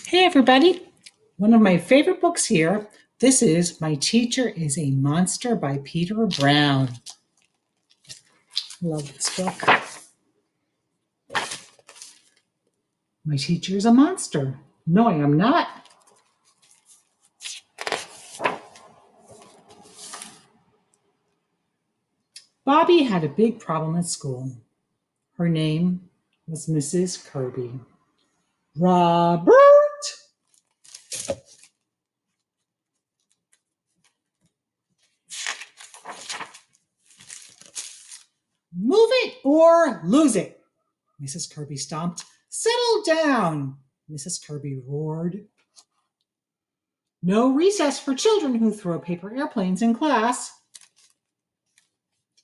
Hey everybody! One of my favorite books here. This is My Teacher is a Monster by Peter Brown. Love this book. My teacher is a monster. No, I am not. Bobby had a big problem at school. Her name was Mrs. Kirby. Robert! Move it or lose it. Mrs. Kirby stomped. Settle down, Mrs. Kirby roared. No recess for children who throw paper airplanes in class.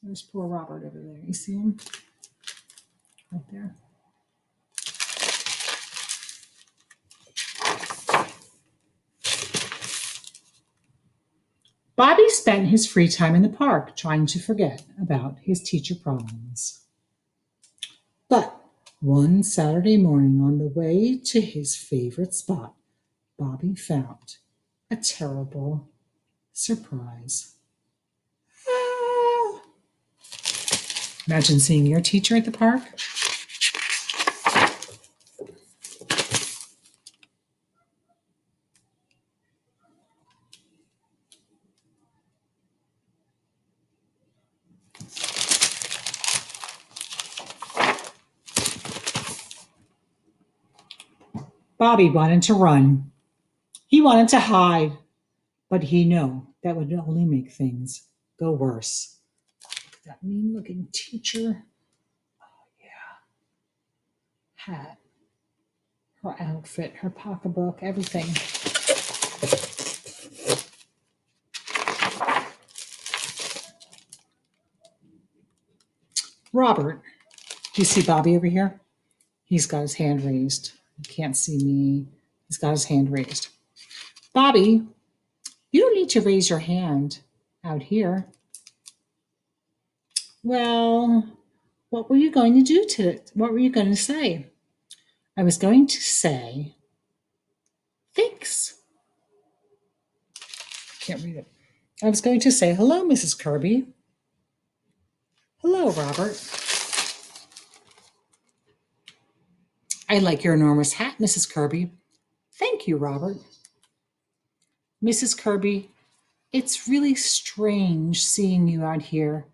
There's poor Robert over there. You see him? Right there. Bobby spent his free time in the park trying to forget about his teacher problems. But one Saturday morning on the way to his favorite spot, Bobby found a terrible surprise. Ah. Imagine seeing your teacher at the park. Bobby wanted to run. He wanted to hide, but he knew that would only make things go worse. Look at that mean-looking teacher. Oh, yeah. Hat, her outfit, her pocketbook, everything. Robert, do you see Bobby over here? He's got his hand raised. You can't see me. He's got his hand raised. Bobby, you don't need to raise your hand out here. Well, what were you going to do to it? What were you going to say? I was going to say, thanks. Can't read it. I was going to say, hello, Mrs. Kirby. Hello, Robert. I like your enormous hat, Mrs. Kirby. Thank you, Robert. Mrs. Kirby, it's really strange seeing you out here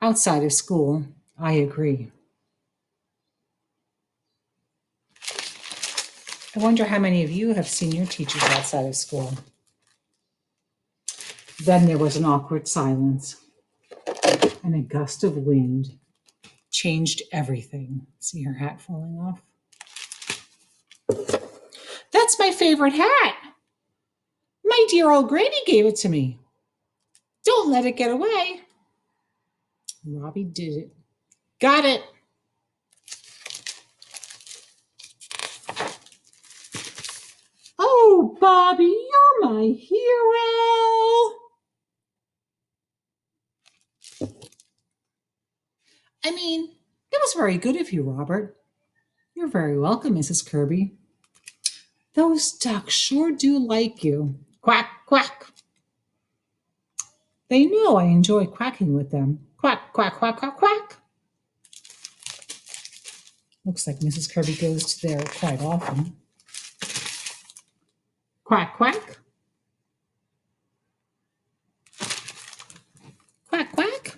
outside of school. I agree. I wonder how many of you have seen your teachers outside of school. Then there was an awkward silence, and a gust of wind changed everything. See her hat falling off? That's my favorite hat. My dear old granny gave it to me. Don't let it get away. Robbie did it. Got it. Oh, Bobby, you're my hero. I mean, it was very good of you, Robert. You're very welcome, Mrs. Kirby. Those ducks sure do like you. Quack, quack. They know I enjoy quacking with them. Quack, quack, quack, quack, quack. Looks like Mrs. Kirby goes there quite often. Quack, quack. Quack, quack.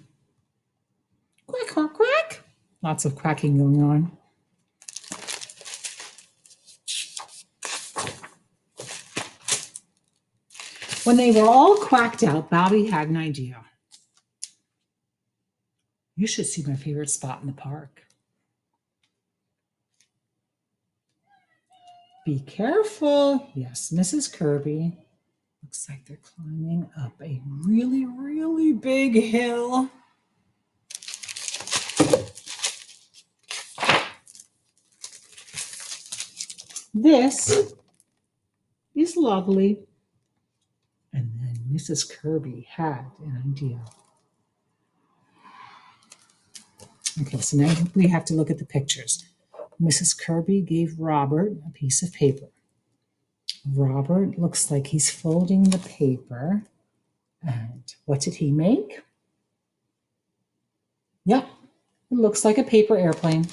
Quack, quack, quack. Lots of quacking going on. When they were all quacked out, Bobby had an idea. You should see my favorite spot in the park. Be careful. Yes, Mrs. Kirby. Looks like they're climbing up a really, really big hill. This is lovely. And then Mrs. Kirby had an idea. Okay, so now we have to look at the pictures. Mrs. Kirby gave Robert a piece of paper. Robert looks like he's folding the paper. And what did he make? Yep, it looks like a paper airplane.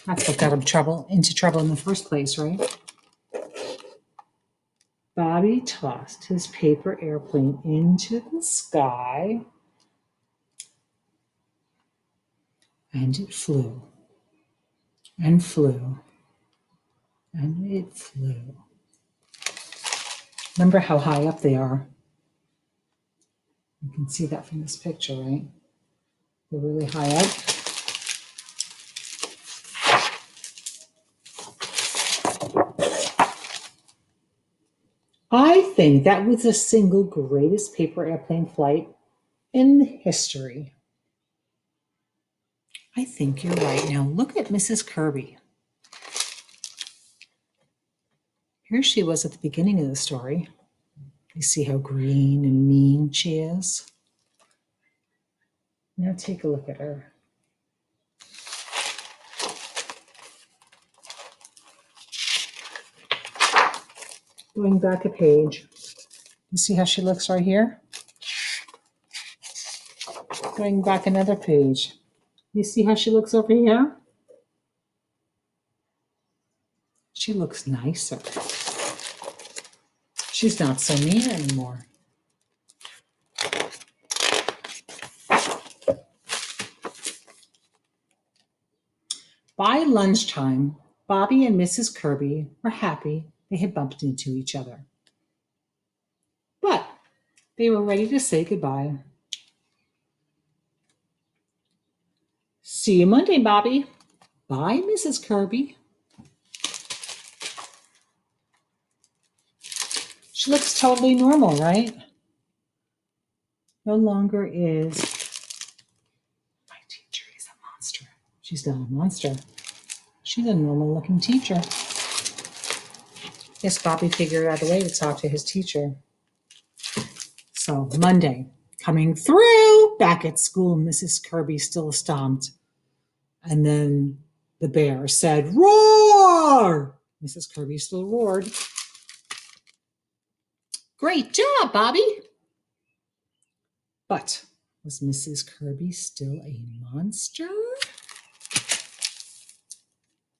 That's what got him into trouble in the first place, right? Bobby tossed his paper airplane into the sky, and it flew, and flew, and it flew. Remember how high up they are? You can see that from this picture, right? They're really high up. I think that was the single greatest paper airplane flight in history. I think you're right. Now look at Mrs. Kirby. Here she was at the beginning of the story. You see how green and mean she is? Now take a look at her. Going back a page. You see how she looks right here? Going back another page. You see how she looks over here? She looks nicer. She's not so mean anymore. By lunchtime, Bobby and Mrs. Kirby were happy they had bumped into each other. But they were ready to say goodbye. See you Monday, Bobby. Bye, Mrs. Kirby. She looks totally normal, right? No longer is my teacher is a monster. She's not a monster. She's a normal looking teacher. Yes, Bobby figured out a way to talk to his teacher. So Monday, coming through, back at school, Mrs. Kirby still stomped. And then the bear said, roar! Mrs. Kirby still roared. Great job, Bobby. But was Mrs. Kirby still a monster?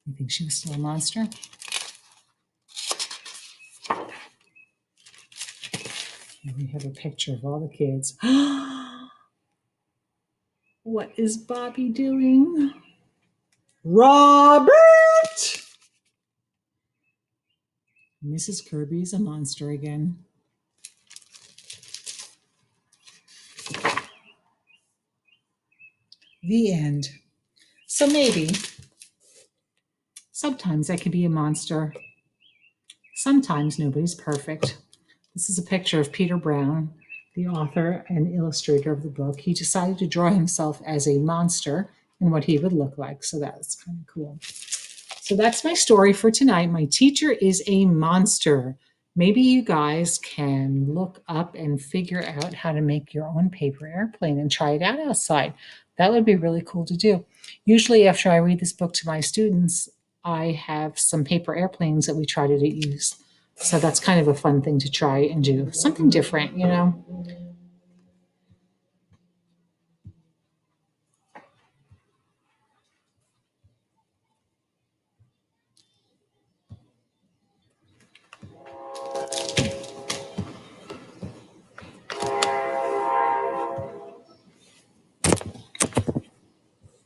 You think she was still a monster? Here we have a picture of all the kids. What is Bobby doing? Robert! Mrs. Kirby is a monster again. The end. So maybe sometimes I can be a monster. Sometimes nobody's perfect. This is a picture of Peter Brown, the author and illustrator of the book. He decided to draw himself as a monster and what he would look like. So that's kind of cool. So that's my story for tonight. My teacher is a monster. Maybe you guys can look up and figure out how to make your own paper airplane and try it out outside. That would be really cool to do. Usually after I read this book to my students, I have some paper airplanes that we try to use. So that's kind of a fun thing to try and do. Something different, you know.